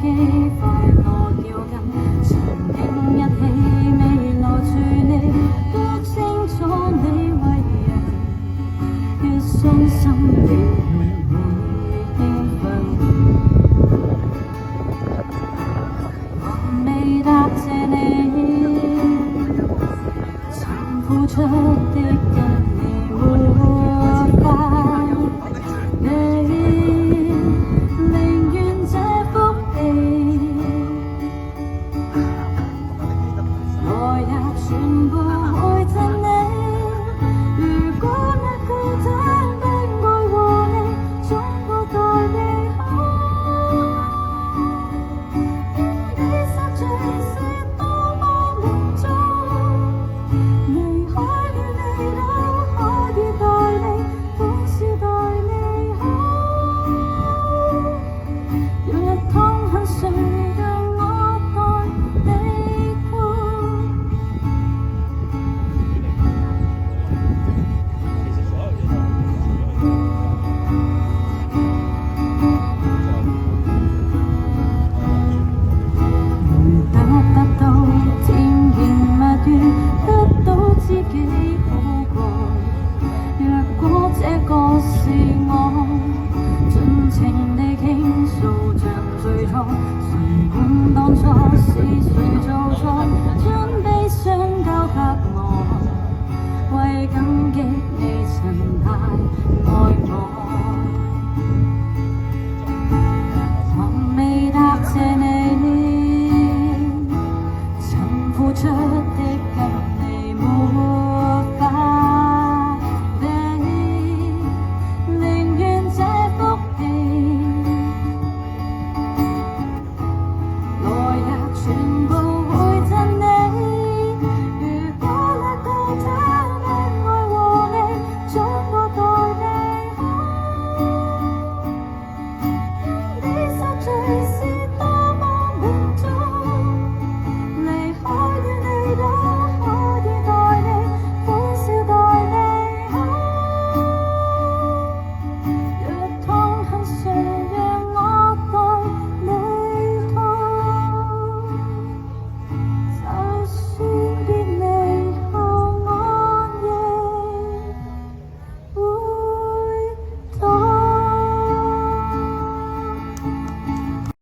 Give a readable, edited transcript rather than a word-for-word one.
己快樂要緊，曾經一起未留住你，都清楚你為人越傷心越會興奮。還未答謝你曾付出的一你活法，你寧願這福氣來日全部愛着你。如果那孤單的愛和你總會待你好，你實在是多麼命中，離開了你都可以待你，本是待你好。若日痛恨誰，讓我代你哭。得到甜言蜜語，得到知己好過。若果這個是我，盡情地傾訴像最初，誰管當初是誰做錯，將悲傷交給我，為感激你曾太愛我。